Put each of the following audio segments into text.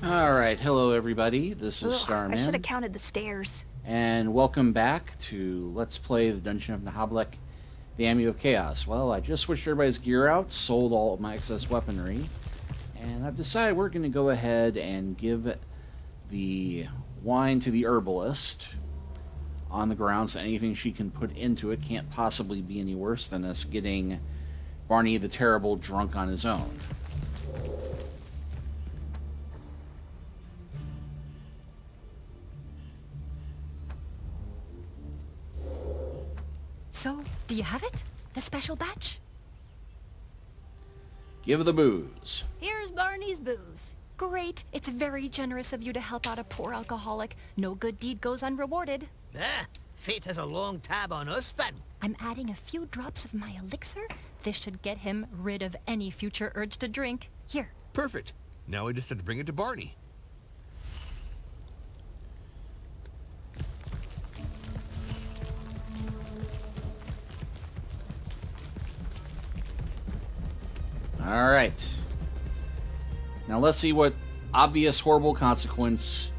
Alright, hello everybody, this is Ugh, I should Starman, have counted the stairs. and welcome back to Let's Play the Dungeon of Naheulbeuk, the Amulet of Chaos. Well, I just switched everybody's gear out, sold all of my excess weaponry, and I've decided we're going to go ahead and give the wine to the herbalist on the grounds that anything she can put into it can't possibly be any worse than us getting Barney the Terrible drunk on his own. So, do you have it? The special batch? Give the booze. Here's Barney's booze. Great. It's very generous of you to help out a poor alcoholic. No good deed goes unrewarded. Fate has a long tab on us, then. I'm adding a few drops of my elixir. This should get him rid of any future urge to drink. Here. Perfect. Now we just have to bring it to Barney. Alright. Now let's see what obvious horrible consequence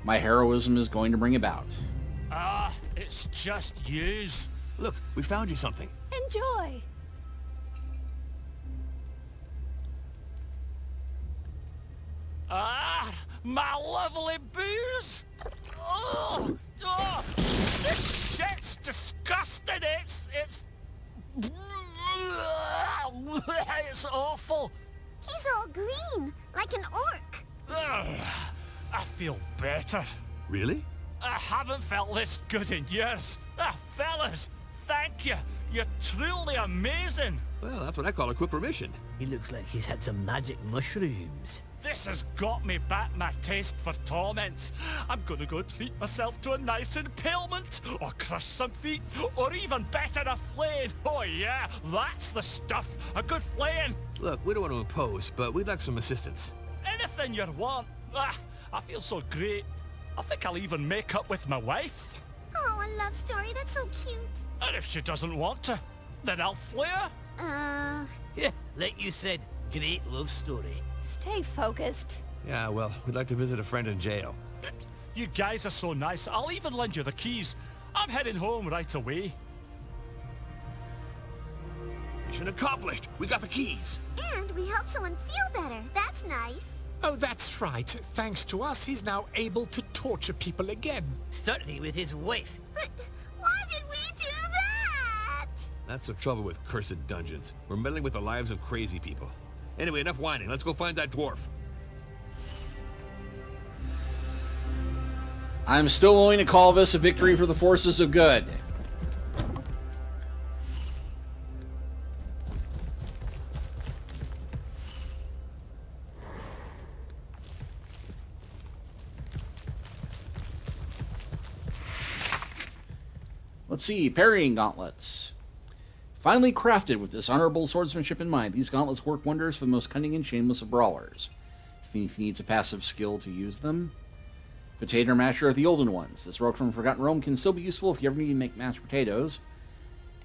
my heroism is going to bring about. It's just yous. Look, we found you something. Enjoy. My lovely booze. This shit's disgusting. It's awful. He's all green, like an orc. I feel better. Really? I haven't felt this good in years. Fellas, thank you. You're truly amazing. Well, that's what I call a quick remission. He looks like he's had some magic mushrooms. This has got me back my taste for torments. I'm gonna go treat myself to a nice impalement, or crush some feet, or even better, a flaying. Oh yeah, that's the stuff. A good flaying. Look, we don't want to impose, but we'd like some assistance. Anything you want. I feel so great. I think I'll even make up with my wife. Oh, a love story, that's so cute. And if she doesn't want to, then I'll flay her. Yeah, like you said, great love story. Stay focused. Yeah, well, we'd like to visit a friend in jail. You guys are so nice. I'll even lend you the keys. I'm heading home right away. Mission accomplished. We got the keys. And we helped someone feel better. That's nice. Oh, that's right. Thanks to us, he's now able to torture people again. Certainly with his wife. But why did we do that? That's the trouble with cursed dungeons. We're meddling with the lives of crazy people. Anyway, enough whining. Let's go find that dwarf. I'm still willing to call this a victory for the forces of good. Let's see, parrying gauntlets. Finely crafted with dishonorable swordsmanship in mind, these gauntlets work wonders for the most cunning and shameless of brawlers. Thief needs a passive skill to use them. Potato masher are the olden ones. This relic from Forgotten Realm can still be useful if you ever need to make mashed potatoes.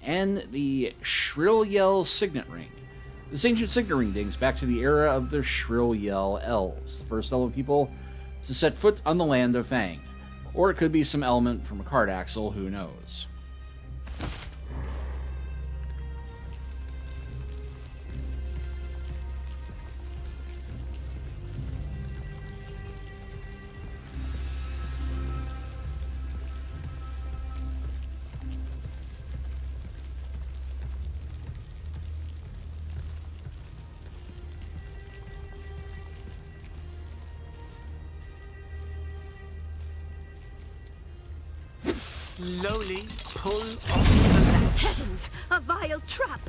And the Shrill Yell Signet Ring. This ancient signet ring dates back to the era of the Shrill Yell Elves, the first elven people to set foot on the land of Fang. Or it could be some element from a card axle, who knows. Slowly pull off the latch. Heavens, a vile trap.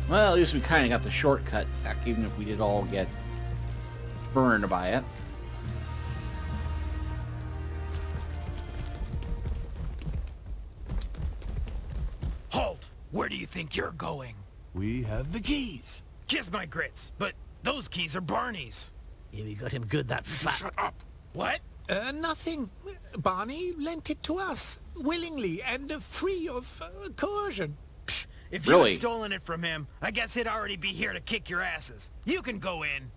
Well, at least we kind of got the shortcut back, even if we did all get burned by it. Halt! Where do you think you're going? We have the keys. Kiss my grits, but those keys are Barney's. Yeah, we got him good, that fat... Shut up. What? Nothing. Barney lent it to us, willingly and free of coercion. If you Really? had stolen it from him, I guess he'd already be here to kick your asses. You can go in.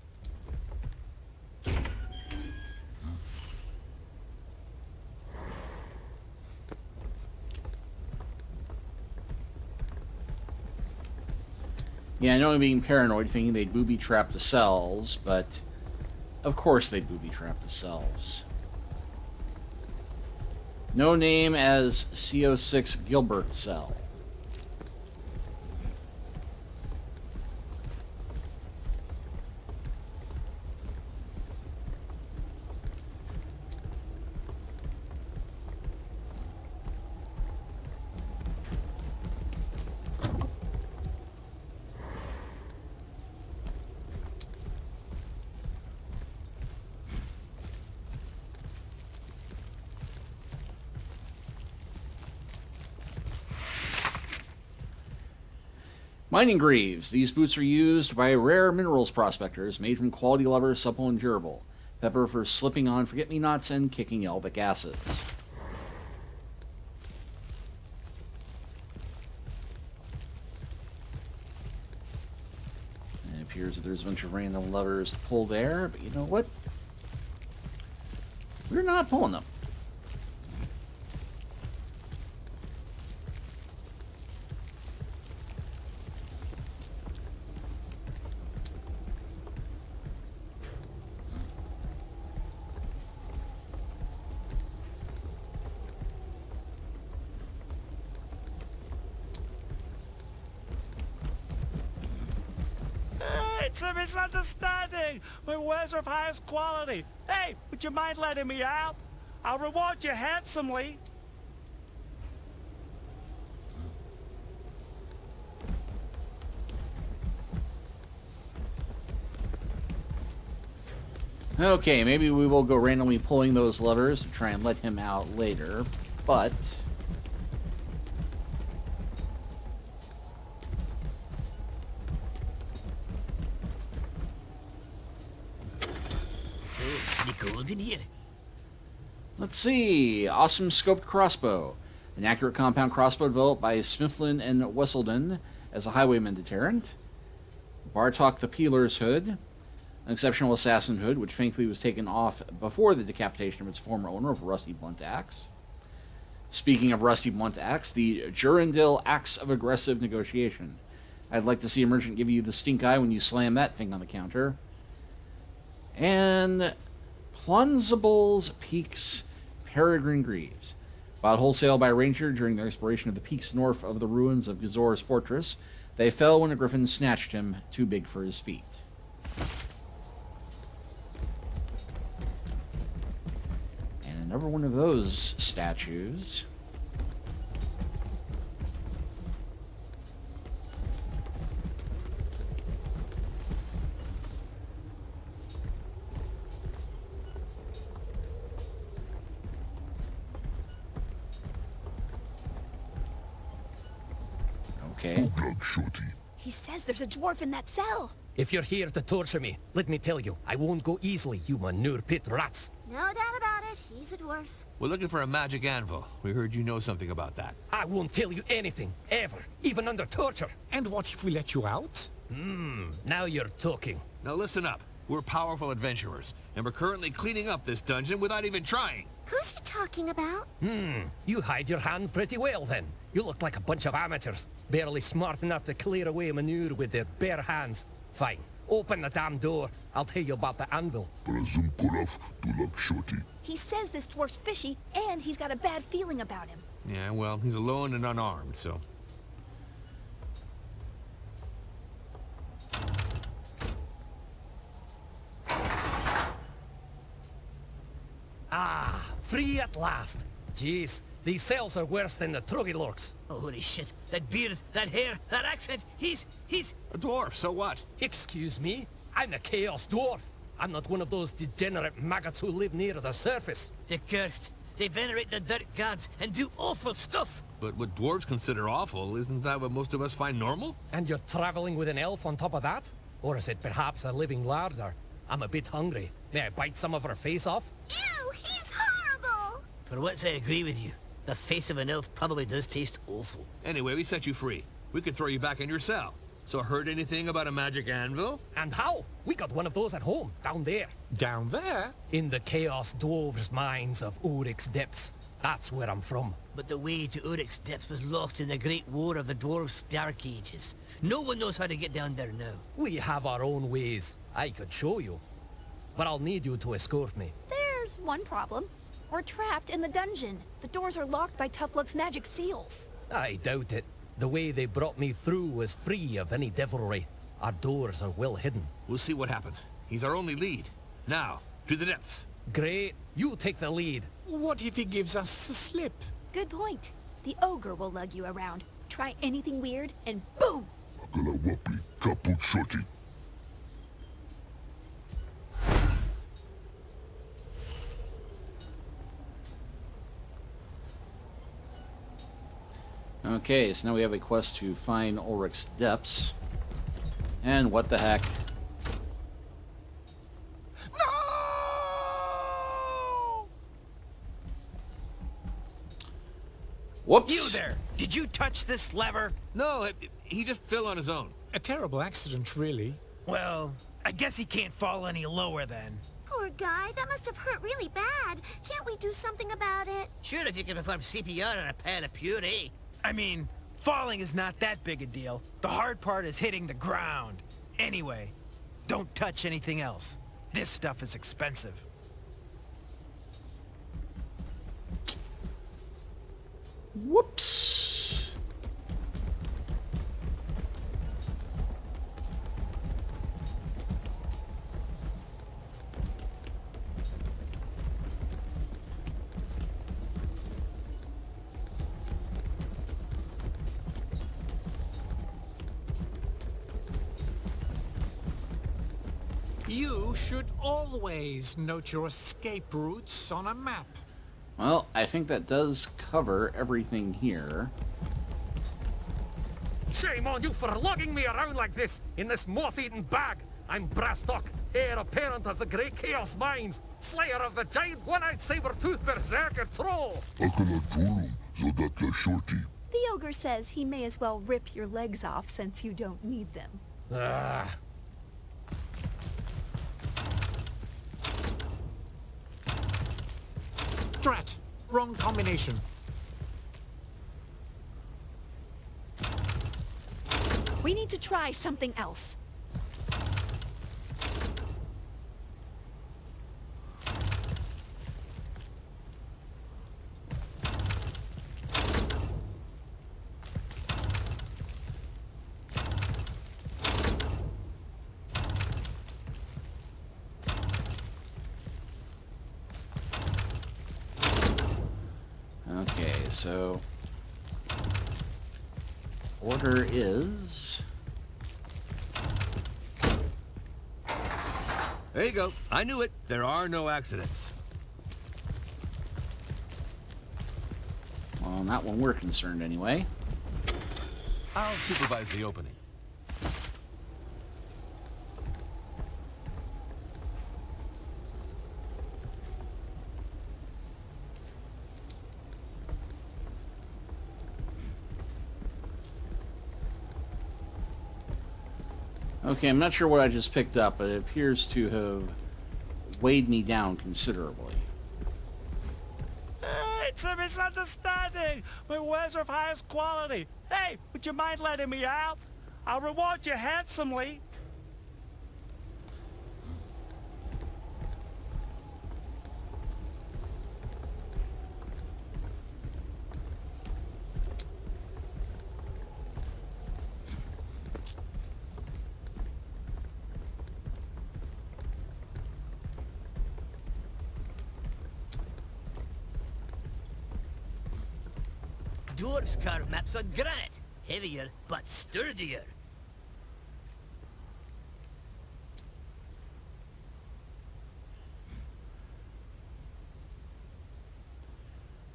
Yeah, I know I'm being paranoid, thinking they'd booby-trap the cells, but of course they'd booby-trap the cells. No name as CO6 Gilbert cell. Mining greaves. These boots are used by rare minerals prospectors, made from quality leather, supple and durable. Pepper for slipping on forget-me-nots and kicking albic acids. It appears that there's a bunch of random levers to pull there, but you know what? We're not pulling them. It's a misunderstanding. My wares are of highest quality. Hey, would you mind letting me out? I'll reward you handsomely. Okay, maybe we will go randomly pulling those levers to try and let him out later, but... So, you gold in here? Let's see. Awesome scoped crossbow. An accurate compound crossbow developed by Smithlin and Wesseldon as a highwayman deterrent. Bartok the Peeler's hood. An exceptional assassin hood, which thankfully was taken off before the decapitation of its former owner of Rusty Blunt Axe. Speaking of Rusty Blunt Axe, the Jurandil Axe of Aggressive Negotiation. I'd like to see a merchant give you the stink eye when you slam that thing on the counter. And Plunzables Peaks Peregrine Greaves. Bought wholesale by Ranger during their exploration of the peaks north of the ruins of Gazor's fortress. They fell when a griffin snatched him, too big for his feet. And another one of those statues. Okay. He says there's a dwarf in that cell. If you're here to torture me, let me tell you, I won't go easily, you manure pit rats. No doubt about it, he's a dwarf. We're looking for a magic anvil. We heard you know something about that. I won't tell you anything, ever, even under torture. And what if we let you out? Now you're talking. Now listen up. We're powerful adventurers, and we're currently cleaning up this dungeon without even trying. Who's he talking about? You hide your hand pretty well, then. You look like a bunch of amateurs, barely smart enough to clear away manure with their bare hands. Fine. Open the damn door. I'll tell you about the anvil. He says this dwarf's fishy, and he's got a bad feeling about him. Yeah, well, he's alone and unarmed, so... Free at last. Jeez, these cells are worse than the Truggy Lorks. Oh, holy shit. That beard, that hair, that accent. He's... A dwarf, so what? Excuse me? I'm the Chaos Dwarf. I'm not one of those degenerate maggots who live near the surface. They're cursed. They venerate the dirt gods and do awful stuff. But what dwarves consider awful, isn't that what most of us find normal? And you're traveling with an elf on top of that? Or is it perhaps a living larder? I'm a bit hungry. May I bite some of her face off? Ew, he's horrible! For once I agree with you. The face of an elf probably does taste awful. Anyway, we set you free. We can throw you back in your cell. So heard anything about a magic anvil? And how? We got one of those at home, down there. Down there? In the Chaos Dwarves' mines of Oryx Depths. That's where I'm from. But the way to Oryx Depths was lost in the Great War of the Dwarves' Dark Ages. No one knows how to get down there now. We have our own ways. I could show you. But I'll need you to escort me. There's one problem. We're trapped in the dungeon. The doors are locked by Tough Luck's magic seals. I doubt it. The way they brought me through was free of any devilry. Our doors are well hidden. We'll see what happens. He's our only lead. Now, to the depths. Great. You take the lead. What if he gives us the slip? Good point. The ogre will lug you around. Try anything weird, and boom! Okay, so now we have a quest to find Ulrich's Depths. And what the heck? No! Whoops! You there! Did you touch this lever? No, he just fell on his own. A terrible accident, really. Well, I guess he can't fall any lower then. Poor guy, that must have hurt really bad. Can't we do something about it? Sure, if you can perform CPR on a pan of puree. I mean, falling is not that big a deal. The hard part is hitting the ground. Anyway, don't touch anything else. This stuff is expensive. Whoops! You should always note your escape routes on a map. Well, I think that does cover everything here. Shame on you for lugging me around like this, in this moth-eaten bag. I'm Brastock, heir apparent of the great Chaos Mines, slayer of the giant one-eyed saber-toothed berserker troll. The ogre says he may as well rip your legs off since you don't need them. Ah. Drat! Wrong combination. We need to try something else. Okay, so order is... There you go. I knew it. There are no accidents. Well, not when we're concerned anyway. I'll supervise the opening. Okay, I'm not sure what I just picked up, but it appears to have weighed me down considerably. It's a misunderstanding. My wares are of highest quality. Hey, would you mind letting me out? I'll reward you handsomely. Dwarves carve maps on granite. Heavier, but sturdier.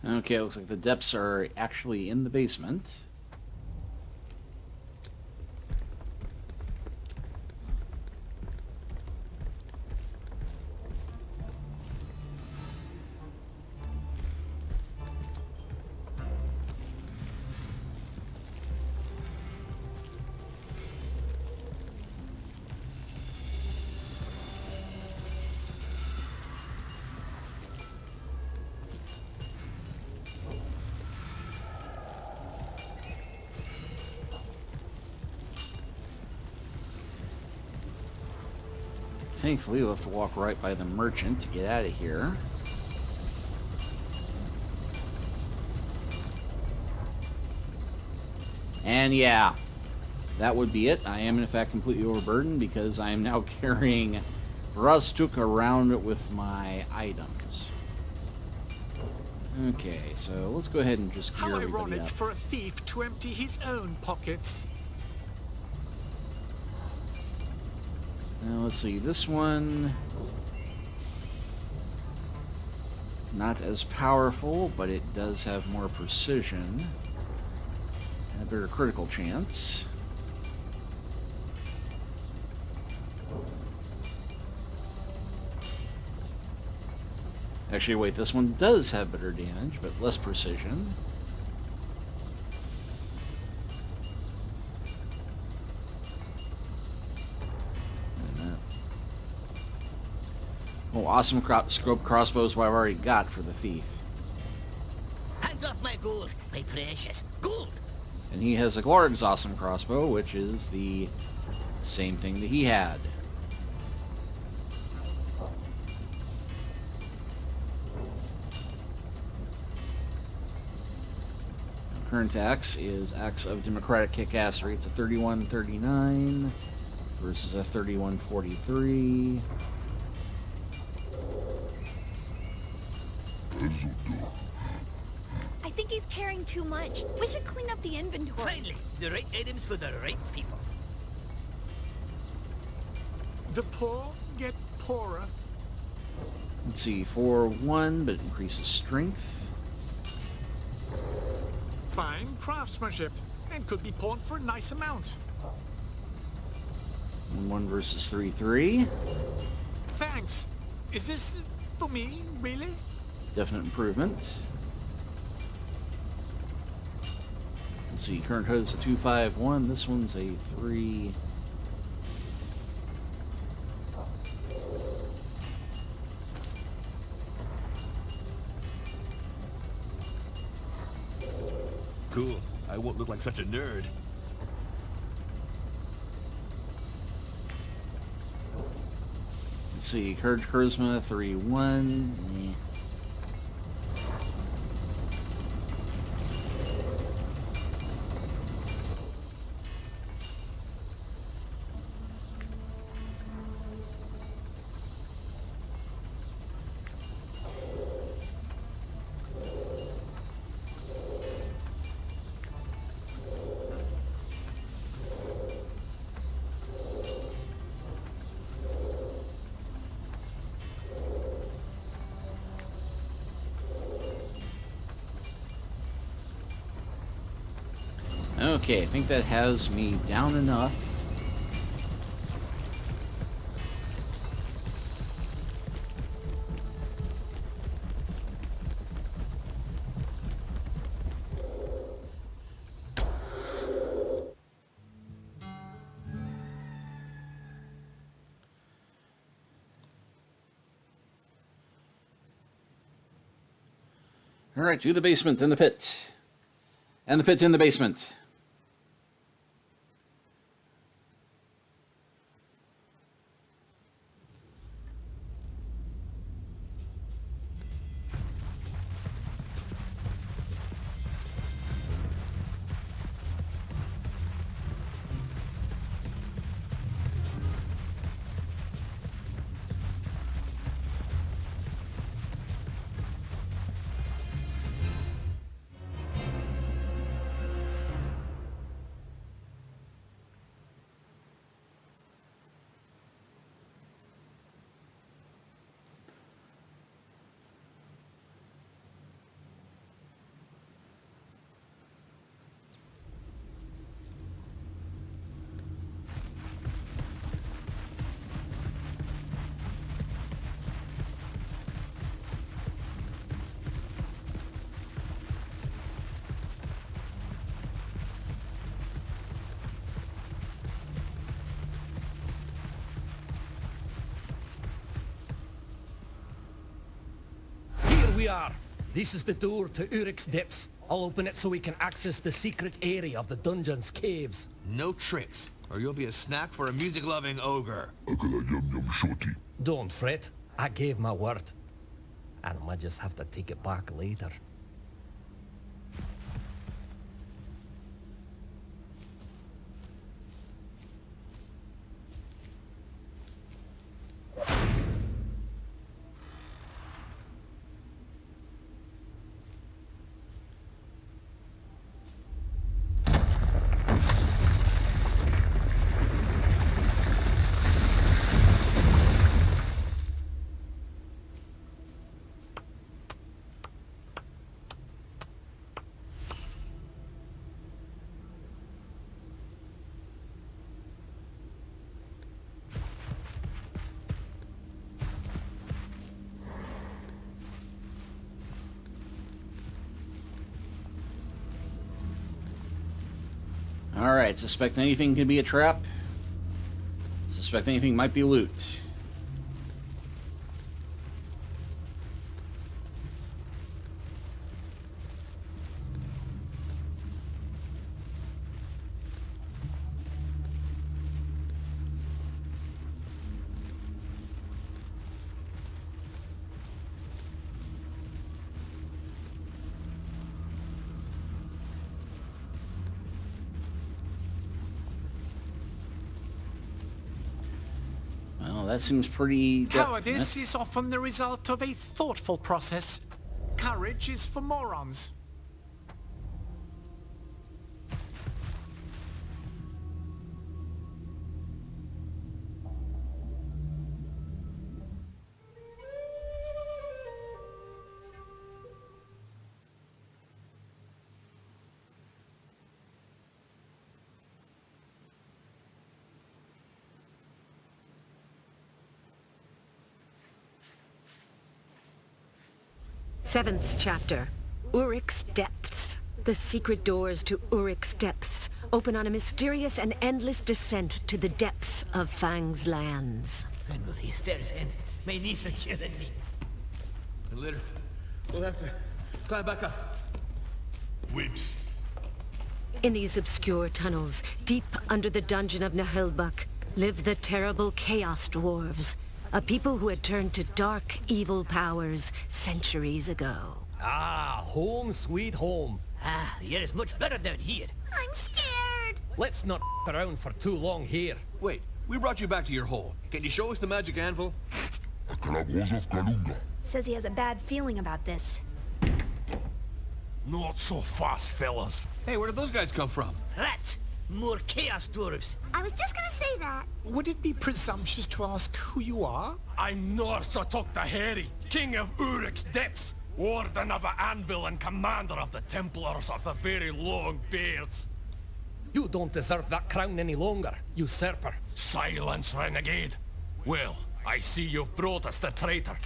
Okay, looks like the depths are actually in the basement. thankfully, we'll have to walk right by the merchant to get out of here. And yeah, that would be it. I am, in fact, completely overburdened because I am now carrying Rastuk around with my items. Okay, so let's go ahead and just gear How everybody ironic up. for a thief to empty his own pockets. Now, let's see, this one... not as powerful, but it does have more precision. And a bigger critical chance. Actually, wait, this one does have better damage, but less precision. Oh, awesome scope crossbows, what I've already got for the thief. Hands off my gold, my precious gold! And he has a Glorg's awesome crossbow, which is the same thing that he had. Current axe is Axe of Democratic Kickassery. It's a 3139 versus a 3143. I think he's carrying too much. We should clean up the inventory. Finally, the right items for the right people. The poor get poorer. Let's see, for 1, but it increases strength. Fine craftsmanship, and could be pawned for a nice amount. 1 versus 3-3. Thanks. Is this for me, really? Definite improvement. Let's see, current code is a 251. This one's a 3. Cool. I won't look like such a nerd. Let's see, current charisma 3-1. Eh. Okay, I think that has me down enough. All right, to the basement and the pit. And the pit in the basement. We are. This is the door to Urik's Depths. I'll open it so we can access the secret area of the dungeon's caves. No tricks, or you'll be a snack for a music-loving ogre. Don't fret. I gave my word. And I might just have to take it back later. Alright, suspect anything could be a trap. Suspect anything might be loot. That seems pretty... Cowardice is often the result of a thoughtful process. Courage is for morons. Seventh chapter, Urik's Depths. The secret doors to Urik's Depths open on a mysterious and endless descent to the depths of Fang's lands. And with his stairs end, my knees are killing me. And later, we'll have to climb back up. Weeps. In these obscure tunnels, deep under the dungeon of Naheulbeuk, live the terrible Chaos Dwarves, a people who had turned to dark, evil powers centuries ago. Ah, home sweet home. Ah, the air is much better down here. I'm scared. Let's not around for too long here. Wait, we brought you back to your hole. Can you show us the magic anvil? Says he has a bad feeling about this. Not so fast, fellas. Hey, where did those guys come from? Rats! More Chaos Dwarves. I was just gonna say that. Would it be presumptuous to ask who you are? I'm Norsatok the Hairy, King of Urik's Depths, Warden of the Anvil and Commander of the Templars of the Very Long Beards. You don't deserve that crown any longer, usurper. Silence, renegade. Well, I see you've brought us the traitor.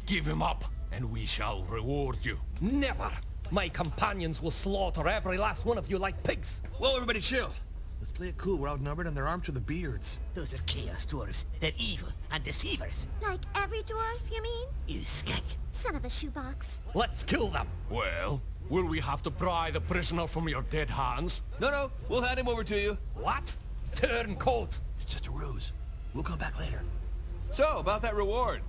Give him up, and we shall reward you. Never! My companions will slaughter every last one of you like pigs. Whoa, everybody chill. Let's play it cool. We're outnumbered and they're armed to the beards. Those are Chaos Dwarves. They're evil and deceivers. Like every dwarf, you mean? You skank. Son of a shoebox. Let's kill them. Well, will we have to pry the prisoner from your dead hands? No, we'll hand him over to you. What? Turncoat. It's just a ruse. We'll come back later. So, about that reward.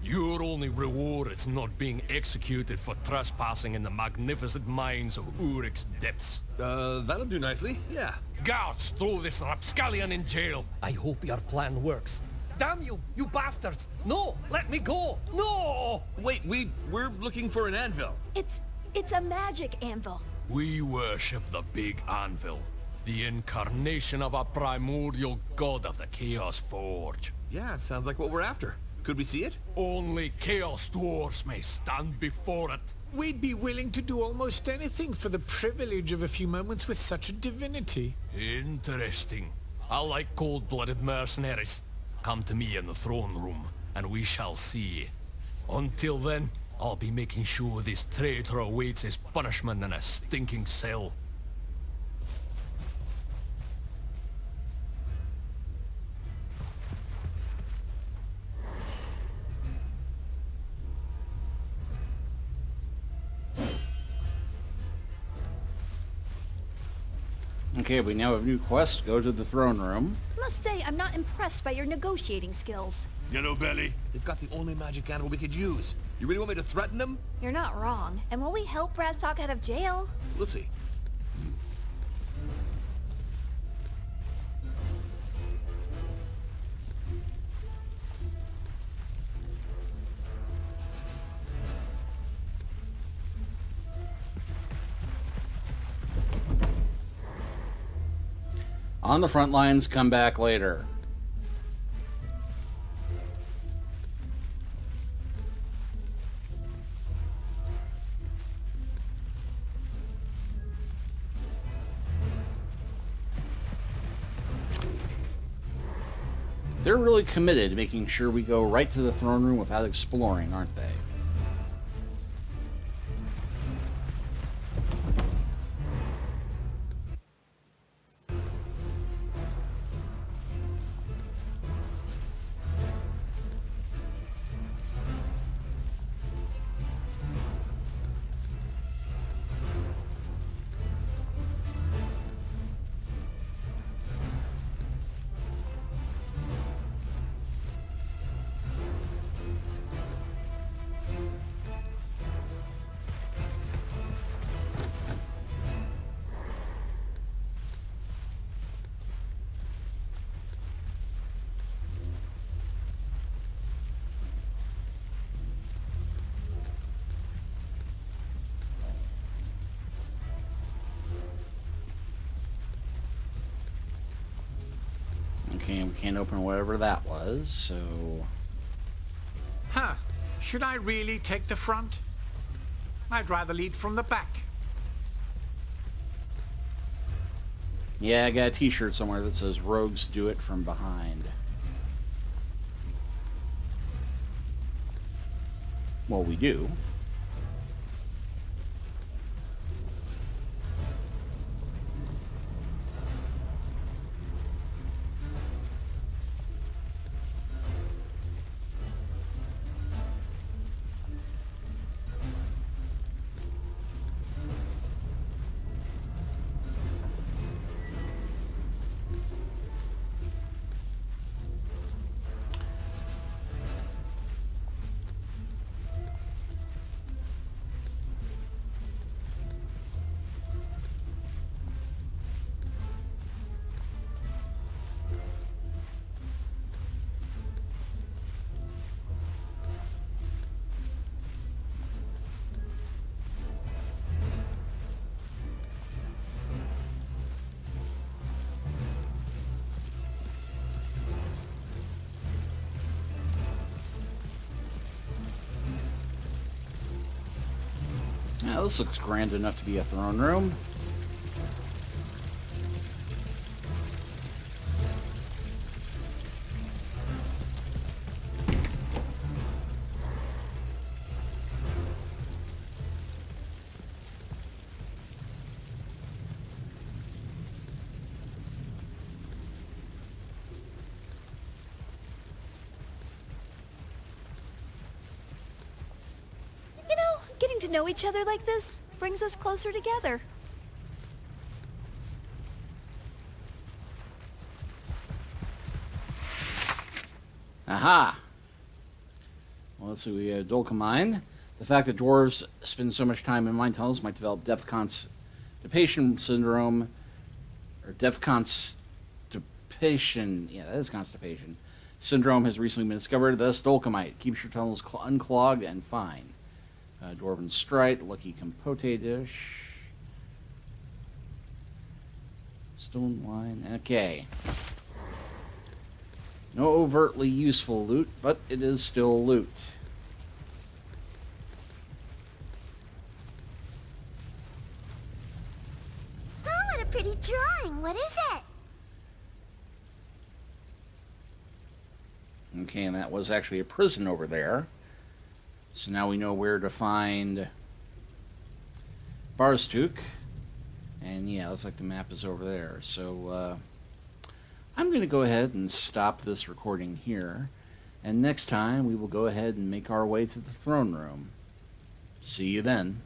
Your only reward is not being executed for trespassing in the magnificent mines of Urik's Depths. That'll do nicely, yeah. Guards, throw this rapscallion in jail. I hope your plan works. Damn you, you bastards! No, let me go! No! Wait, we're looking for an anvil. It's a magic anvil. We worship the big anvil, the incarnation of a primordial god of the Chaos Forge. Yeah, sounds like what we're after. Could we see it? Only Chaos Dwarves may stand before it. We'd be willing to do almost anything for the privilege of a few moments with such a divinity. Interesting. I like cold-blooded mercenaries. Come to me in the throne room, and we shall see. Until then, I'll be making sure this traitor awaits his punishment in a stinking cell. Okay, we now have a new quest. Go to the throne room. Must say, I'm not impressed by your negotiating skills. Yellow belly. They've got the only magic animal we could use. You really want me to threaten them? You're not wrong. And will we help Brasstalk out of jail? We'll see. On the front lines, come back later. They're really committed to making sure we go right to the throne room without exploring, aren't they? Okay, we can't open whatever that was, so... Huh. Should I really take the front? I'd rather lead from the back. Yeah, I got a t-shirt somewhere that says Rogues Do It From Behind. Well, we do. Now, this looks grand enough to be a throne room. Getting to know each other like this brings us closer together. Aha! Well, let's see, we have Dulcamine. The fact that dwarves spend so much time in mine tunnels might develop depth constipation syndrome, or depth constipation, yeah, that is constipation. Syndrome has recently been discovered. Thus, Dulcamite keeps your tunnels unclogged and fine. Dwarven Strite, Lucky Compote Dish. Stone Wine, okay. No overtly useful loot, but it is still loot. Oh, what a pretty drawing. What is it? Okay, and that was actually a prison over there. So now we know where to find Barstuk. And yeah, looks like the map is over there. So I'm going to go ahead and stop this recording here. And next time we will go ahead and make our way to the throne room. See you then.